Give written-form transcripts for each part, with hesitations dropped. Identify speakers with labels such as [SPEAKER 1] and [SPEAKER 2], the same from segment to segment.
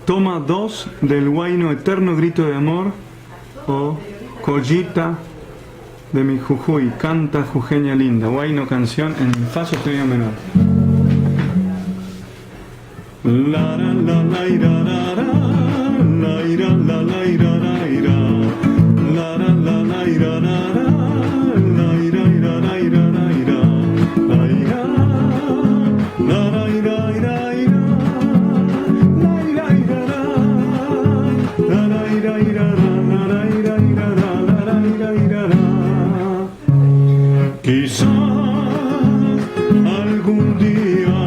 [SPEAKER 1] Toma 2 del huayno Eterno Grito de Amor o Collita de mi Jujuy, canta jujeña linda, huayno canción en fa sostenido menor. La la la la ira la la ira la la ira la ira la la la la ira la la ira ira la ira la ira la ira la la ira ira ira la ira ira la la ira ira la la ira ira la la ira ira la. Quizás algún día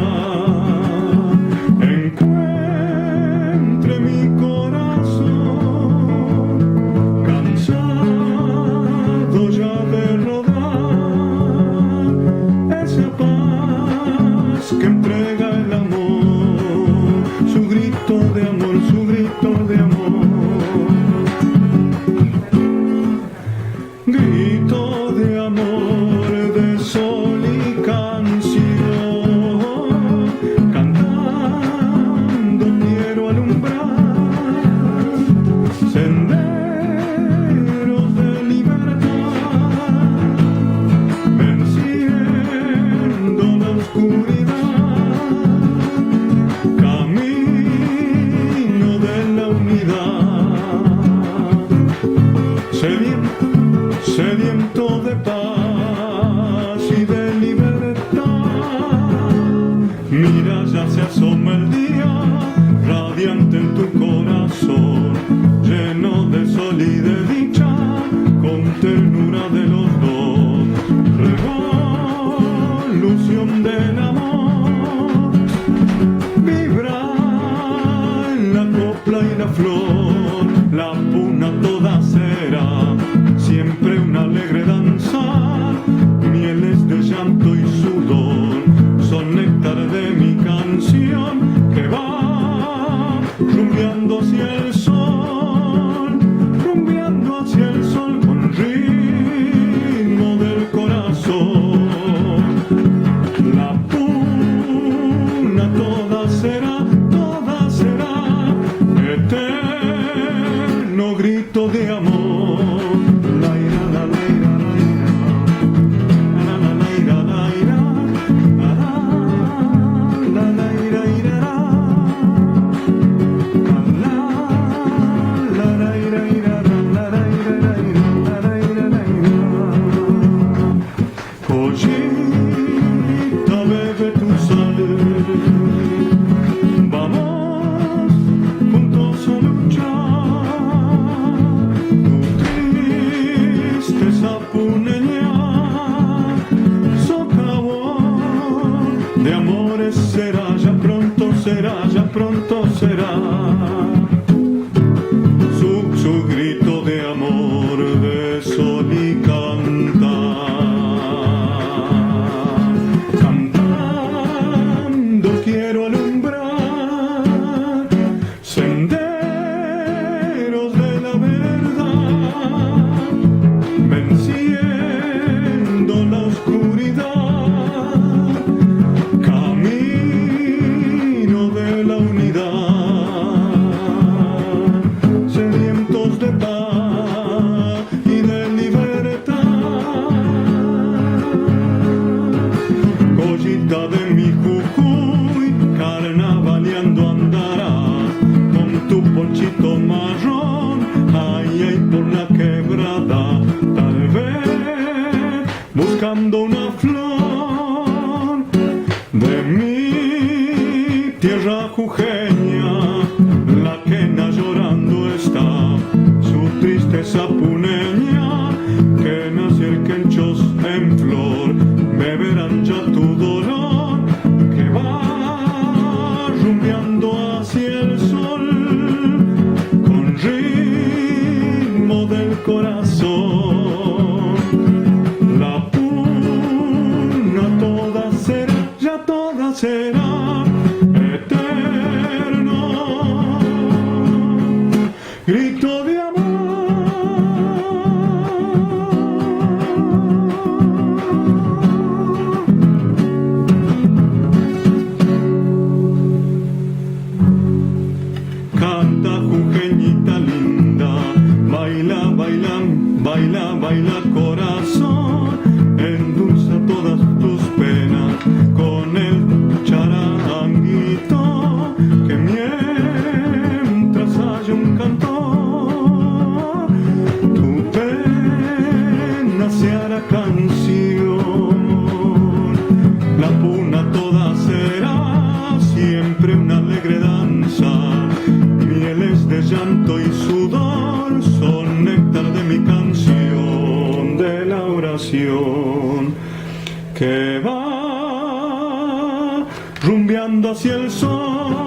[SPEAKER 1] encuentre mi corazón cansado ya de rodar esa paz que entrega el amor, su grito de amor, su grito de amor, grito de amor, de sol y canción, cantando quiero alumbrar senderos de libertad, venciendo la oscuridad, camino de la unidad, sediento de paz y de libertad. Mira, ya se asoma el día, radiante en tu corazón, lleno de sol y de dicha, con ternura de los dos, revolución del amor, vibra en la copla y la flor, la puna toda será siempre un alegre danzar, mieles de llanto y sudor, son néctar de mi canción que va rumbeando hacia el sol, rumbeando hacia el sol con ritmo del corazón. La puna toda será eterno grito de amor. Collita, bebe tu sal, vamos juntos a luchar, tu tristeza puneña, socavón de amores será, ya pronto será, ya pronto será. Su grito de amor, de sol y cantar, cantando quiero alumbrar senderos de la verdad, venciendo la oscuridad, camino de la unidad, sedientos de paz y de libertad. Collita de mi Jujuy, carnavaleando andarás con tu ponchito marrón, ay, ay, por la quebrada, tal vez buscando una flor de mi tierra jujeña, la quena llorando está, su tristeza puneña, que nace el quenchos en flor, beberán ya tu dolor, que va rumbeando hacia el sol, con ritmo del corazón. La puna toda será, ya toda será eterno grito de amor. baila corazón, endulza todas tus penas con el charanguito, que mientras haya un cantor, tu pena se hará canción. La puna toda será siempre una alegre danza, mieles de llanto y sudor son néctar de mi canción, de la oración que va rumbeando hacia el sol.